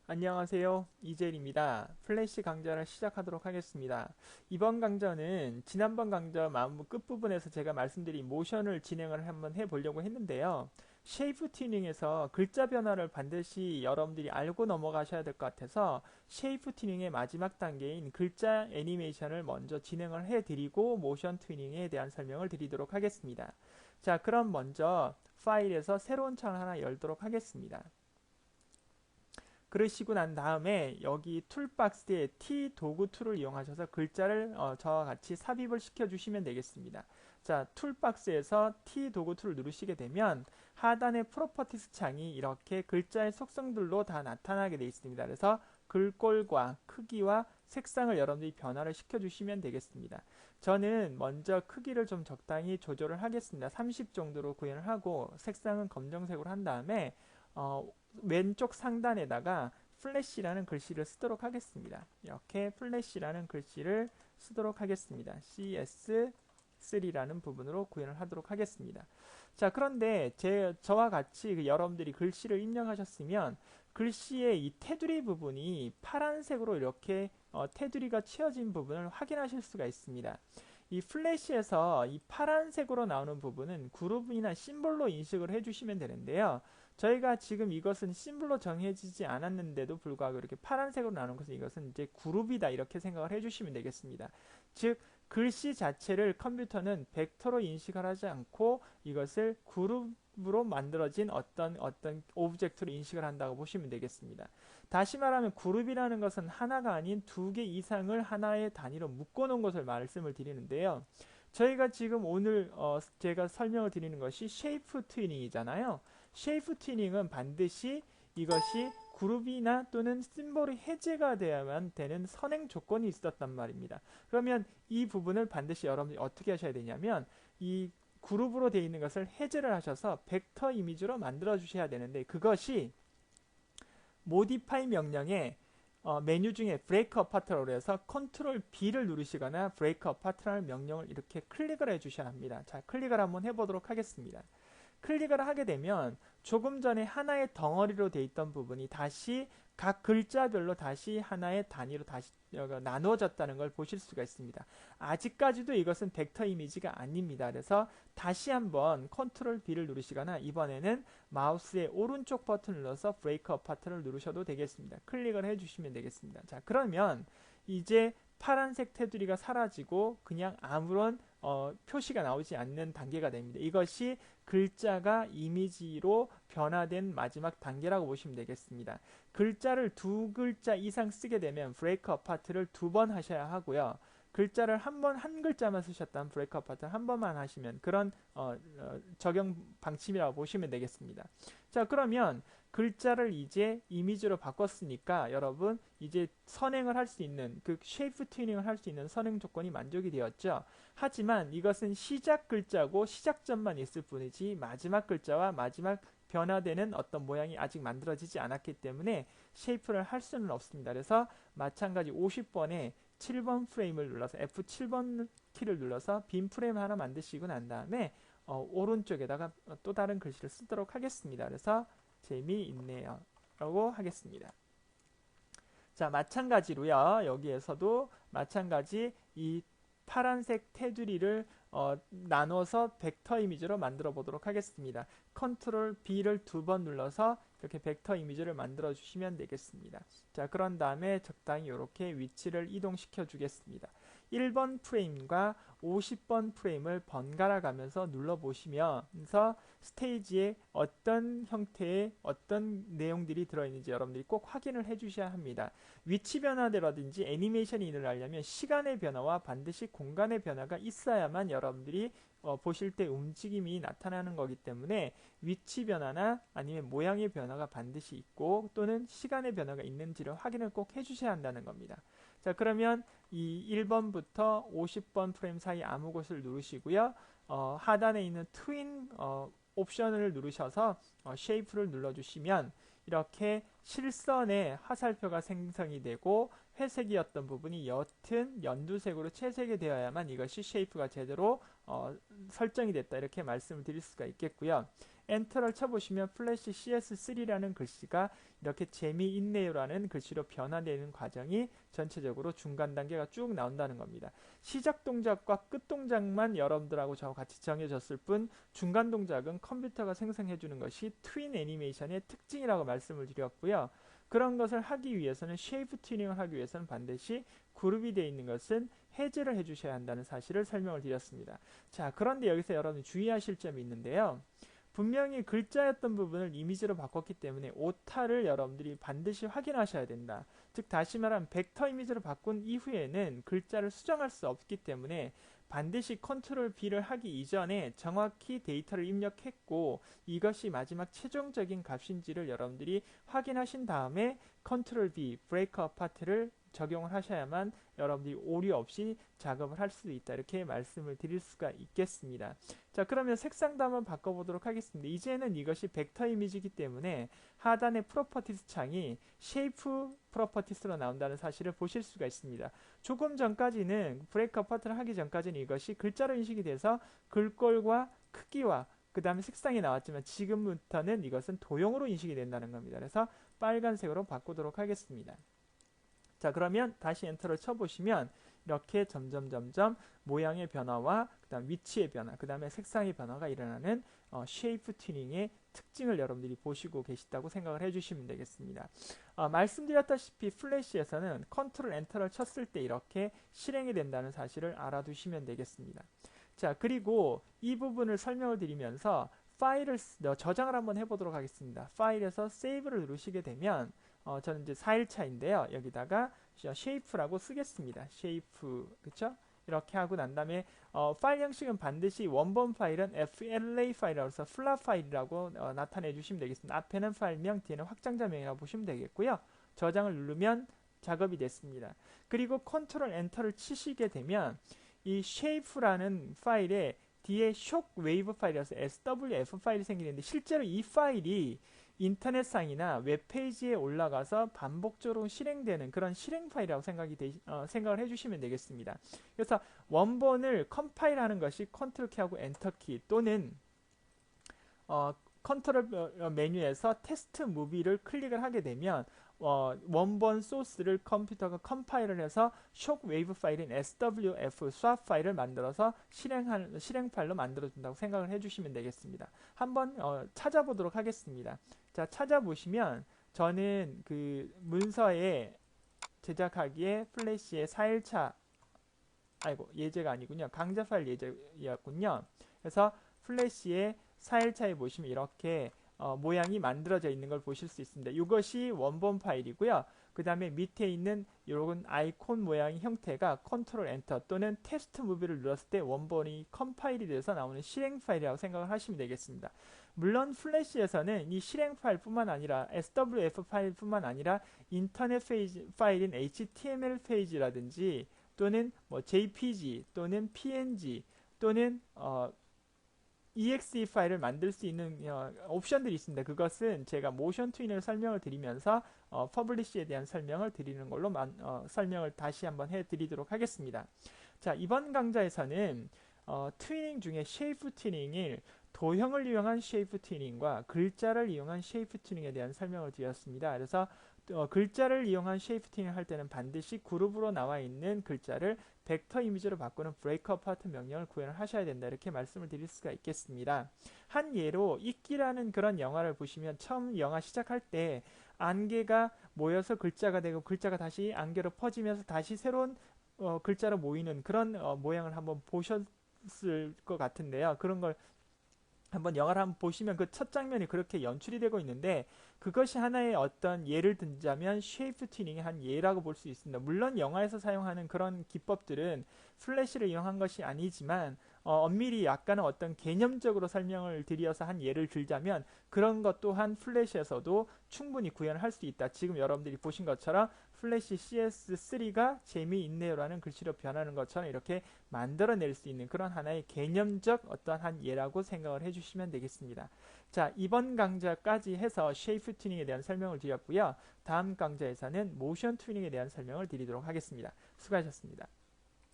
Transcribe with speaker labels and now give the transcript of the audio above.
Speaker 1: 안녕하세요. 이젤입니다. 플래시 강좌를 시작하도록 하겠습니다. 이번 강좌는 지난번 강좌 끝부분에서 제가 말씀드린 모션을 진행을 한번 해보려고 했는데요. 쉐이프 튜닝에서 글자 변화를 반드시 여러분들이 알고 넘어가셔야 될 것 같아서 쉐이프 튜닝의 마지막 단계인 글자 애니메이션을 먼저 진행을 해드리고 모션 튜닝에 대한 설명을 드리도록 하겠습니다. 자, 그럼 먼저 파일에서 새로운 창을 하나 열도록 하겠습니다. 그러시고 난 다음에 여기 툴박스에 T 도구 툴을 이용하셔서 글자를 저와 같이 삽입을 시켜주시면 되겠습니다. 자, 툴박스에서 T 도구 툴을 누르시게 되면 하단의 프로퍼티스 창이 이렇게 글자의 속성들로 다 나타나게 되어 있습니다. 그래서 글꼴과 크기와 색상을 여러분들이 변화를 시켜주시면 되겠습니다. 저는 먼저 크기를 좀 적당히 조절을 하겠습니다. 30 정도로 구현을 하고 색상은 검정색으로 한 다음에 어, 왼쪽 상단에다가 플래시라는 글씨를 쓰도록 하겠습니다. 이렇게 플래시라는 글씨를 쓰도록 하겠습니다. CS3라는 부분으로 구현을 하도록 하겠습니다. 자, 그런데 저와 같이 여러분들이 글씨를 입력하셨으면 글씨의 이 테두리 부분이 파란색으로 이렇게 테두리가 채워진 부분을 확인하실 수가 있습니다. 이 플래시에서 이 파란색으로 나오는 부분은 그룹이나 심볼로 인식을 해주시면 되는데요. 저희가 지금 이것은 심볼로 정해지지 않았는데도 불구하고 이렇게 파란색으로 나오는 것은 이것은 이제 그룹이다 이렇게 생각을 해주시면 되겠습니다. 즉 글씨 자체를 컴퓨터는 벡터로 인식을 하지 않고 이것을 그룹으로 만들어진 어떤 오브젝트로 인식을 한다고 보시면 되겠습니다. 다시 말하면 그룹이라는 것은 하나가 아닌 두 개 이상을 하나의 단위로 묶어놓은 것을 말씀을 드리는데요. 저희가 지금 오늘 제가 설명을 드리는 것이 쉐이프 튜닝이잖아요. 쉐이프 튜닝은 반드시 이것이 그룹이나 또는 심볼이 해제가 되어야만 되는 선행 조건이 있었단 말입니다. 그러면 이 부분을 반드시 여러분들이 어떻게 하셔야 되냐면 이 그룹으로 되어 있는 것을 해제를 하셔서 벡터 이미지로 만들어 주셔야 되는데 그것이 모디파이 명령에 메뉴 중에 브레이크 어파트라고 해서 컨트롤 B를 누르시거나 브레이크 어파트라는 명령을 이렇게 클릭을 해 주셔야 합니다. 자, 클릭을 한번 해보도록 하겠습니다. 클릭을 하게 되면 조금 전에 하나의 덩어리로 되어 있던 부분이 다시 각 글자별로 다시 하나의 단위로 다시 나누어졌다는 걸 보실 수가 있습니다. 아직까지도 이것은 벡터 이미지가 아닙니다. 그래서 다시 한번 컨트롤 B를 누르시거나 이번에는 마우스의 오른쪽 버튼을 눌러서 브레이크 어파트를 누르셔도 되겠습니다. 클릭을 해주시면 되겠습니다. 자, 그러면 이제 파란색 테두리가 사라지고 그냥 아무런 표시가 나오지 않는 단계가 됩니다. 이것이 글자가 이미지로 변화된 마지막 단계라고 보시면 되겠습니다. 글자를 두 글자 이상 쓰게 되면 브레이크 어파트를 두 번 하셔야 하고요. 글자를 한 글자만 쓰셨다면 브레이크 어파트를 한 번만 하시면 그런 적용 방침이라고 보시면 되겠습니다. 자, 그러면 글자를 이제 이미지로 바꿨으니까 여러분 이제 선행을 할 수 있는 그 쉐이프 튜닝을 할 수 있는 선행 조건이 만족이 되었죠. 하지만 이것은 시작 글자고 시작점만 있을 뿐이지 마지막 글자와 마지막 변화되는 어떤 모양이 아직 만들어지지 않았기 때문에 쉐이프를 할 수는 없습니다. 그래서 마찬가지 50번에 7번 프레임을 눌러서 F7번 키를 눌러서 빈 프레임 하나 만드시고 난 다음에 오른쪽에다가 또 다른 글씨를 쓰도록 하겠습니다. 그래서 재미있네요 라고 하겠습니다. 자, 마찬가지로요. 여기에서도 마찬가지 이 파란색 테두리를 나눠서 벡터 이미지로 만들어 보도록 하겠습니다. 컨트롤 B를 두 번 눌러서 이렇게 벡터 이미지를 만들어 주시면 되겠습니다. 자, 그런 다음에 적당히 이렇게 위치를 이동시켜 주겠습니다. 1번 프레임과 50번 프레임을 번갈아 가면서 눌러 보시면서 스테이지에 어떤 형태의 어떤 내용들이 들어있는지 여러분들이 꼭 확인을 해 주셔야 합니다. 위치 변화라든지 애니메이션이 일어나려면 시간의 변화와 반드시 공간의 변화가 있어야만 여러분들이 보실 때 움직임이 나타나는 거기 때문에 위치 변화나 아니면 모양의 변화가 반드시 있고 또는 시간의 변화가 있는지를 확인을 꼭 해주셔야 한다는 겁니다. 자, 그러면 이 1번부터 50번 프레임 사이 아무 곳을 누르시고요. 하단에 있는 트윈 옵션을 누르셔서 쉐이프를 눌러주시면 이렇게 실선의 화살표가 생성이 되고 회색이었던 부분이 옅은 연두색으로 채색이 되어야만 이것이 쉐이프가 제대로 설정이 됐다 이렇게 말씀을 드릴 수가 있겠고요. 엔터를 쳐보시면 플래시 CS3라는 글씨가 이렇게 재미있네요라는 글씨로 변화되는 과정이 전체적으로 중간 단계가 쭉 나온다는 겁니다. 시작 동작과 끝 동작만 여러분들하고 저와 같이 정해졌을 뿐 중간 동작은 컴퓨터가 생성해주는 것이 트윈 애니메이션의 특징이라고 말씀을 드렸고요. 그런 것을 하기 위해서는 쉐이프 튜닝을 하기 위해서는 반드시 그룹이 되어 있는 것은 해제를 해주셔야 한다는 사실을 설명을 드렸습니다. 자, 그런데 여기서 여러분 주의하실 점이 있는데요. 분명히 글자였던 부분을 이미지로 바꿨기 때문에 오타를 여러분들이 반드시 확인하셔야 된다. 즉 다시 말하면 벡터 이미지로 바꾼 이후에는 글자를 수정할 수 없기 때문에 반드시 컨트롤 B를 하기 이전에 정확히 데이터를 입력했고 이것이 마지막 최종적인 값인지를 여러분들이 확인하신 다음에 컨트롤 B, 브레이크 어파트를 적용을 하셔야만 여러분들이 오류 없이 작업을 할 수 있다. 이렇게 말씀을 드릴 수가 있겠습니다. 자, 그러면 색상도 한번 바꿔보도록 하겠습니다. 이제는 이것이 벡터 이미지이기 때문에 하단의 프로퍼티스 창이 쉐이프 프로퍼티스로 나온다는 사실을 보실 수가 있습니다. 조금 전까지는 브레이크 어파트를 하기 전까지는 이것이 글자로 인식이 돼서 글꼴과 크기와 그 다음에 색상이 나왔지만 지금부터는 이것은 도형으로 인식이 된다는 겁니다. 그래서 빨간색으로 바꾸도록 하겠습니다. 자, 그러면 다시 엔터를 쳐보시면 이렇게 점점 모양의 변화와 그 다음 위치의 변화, 그 다음에 색상의 변화가 일어나는 쉐이프 튜닝의 특징을 여러분들이 보시고 계시다고 생각을 해주시면 되겠습니다. 말씀드렸다시피 플래시에서는 컨트롤 엔터를 쳤을 때 이렇게 실행이 된다는 사실을 알아두시면 되겠습니다. 자, 그리고 이 부분을 설명을 드리면서 파일을 저장을 한번 해보도록 하겠습니다. 파일에서 세이브를 누르시게 되면 저는 이제 4일차인데요. 여기다가 쉐이프라고 쓰겠습니다. 쉐이프, 그쵸? 이렇게 하고 난 다음에 파일 형식은 반드시 원본 파일은 FLA 파일이라고 해서 플랍 파일이라고 나타내 주시면 되겠습니다. 앞에는 파일명, 뒤에는 확장자명이라고 보시면 되겠고요. 저장을 누르면 작업이 됐습니다. 그리고 컨트롤 엔터를 치시게 되면 이 쉐이프라는 파일에 뒤에 쇼크 웨이브 파일이라서 SWF 파일이 생기는데 실제로 이 파일이 인터넷상이나 웹페이지에 올라가서 반복적으로 실행되는 그런 실행 파일이라고 생각을 해주시면 되겠습니다. 그래서 원본을 컴파일하는 것이 컨트롤 키하고 엔터 키 또는 컨트롤 메뉴에서 테스트 무비를 클릭을 하게 되면 원본 소스를 컴퓨터가 컴파일을 해서 쇼크 웨이브 파일인 SWF swap 파일을 만들어서 실행 파일로 만들어 준다고 생각을 해주시면 되겠습니다. 한번 찾아보도록 하겠습니다. 자, 찾아보시면 저는 그 문서에 제작하기에 플래시의 4일차 예제가 아니군요. 강좌 파일 예제였군요. 그래서 플래시의 4일차에 보시면 이렇게 모양이 만들어져 있는 걸 보실 수 있습니다. 이것이 원본 파일이고요. 그 다음에 밑에 있는 이런 아이콘 모양의 형태가 컨트롤 엔터 또는 테스트 무비를 눌렀을 때 원본이 컴파일이 돼서 나오는 실행 파일이라고 생각을 하시면 되겠습니다. 물론 플래시에서는 이 실행 파일 뿐만 아니라 SWF 파일 뿐만 아니라 인터넷 파일인 HTML 페이지라든지 또는 뭐 JPG 또는 PNG 또는 exe 파일을 만들 수 있는 옵션들이 있습니다. 그것은 제가 모션 튜닝을 설명을 드리면서 퍼블리시에 대한 설명을 드리는 걸로 설명을 다시 한번 해드리도록 하겠습니다. 자, 이번 강좌에서는 튜닝 중에 쉐이프 튜닝을 도형을 이용한 쉐이프 튜닝과 글자를 이용한 쉐이프 튜닝에 대한 설명을 드렸습니다. 그래서 글자를 이용한 쉐이프 튜닝을 할 때는 반드시 그룹으로 나와 있는 글자를 벡터 이미지로 바꾸는 브레이크 어파트 명령을 구현을 하셔야 된다. 이렇게 말씀을 드릴 수가 있겠습니다. 한 예로 이끼라는 그런 영화를 보시면 처음 영화 시작할 때 안개가 모여서 글자가 되고 글자가 다시 안개로 퍼지면서 다시 새로운 글자로 모이는 그런 모양을 한번 보셨을 것 같은데요. 그런 걸 한번 영화를 한번 보시면 그 첫 장면이 그렇게 연출이 되고 있는데 그것이 하나의 어떤 예를 들자면 쉐이프 튜닝의 한 예라고 볼 수 있습니다. 물론 영화에서 사용하는 그런 기법들은 플래시를 이용한 것이 아니지만 엄밀히 약간은 어떤 개념적으로 설명을 드려서 한 예를 들자면 그런 것 또한 플래시에서도 충분히 구현을 할 수 있다. 지금 여러분들이 보신 것처럼 플래시 CS3가 재미있네요 라는 글씨로 변하는 것처럼 이렇게 만들어낼 수 있는 그런 하나의 개념적 어떤 한 예라고 생각을 해주시면 되겠습니다. 자, 이번 강좌까지 해서 쉐이프 튜닝에 대한 설명을 드렸고요. 다음 강좌에서는 모션 튜닝에 대한 설명을 드리도록 하겠습니다. 수고하셨습니다.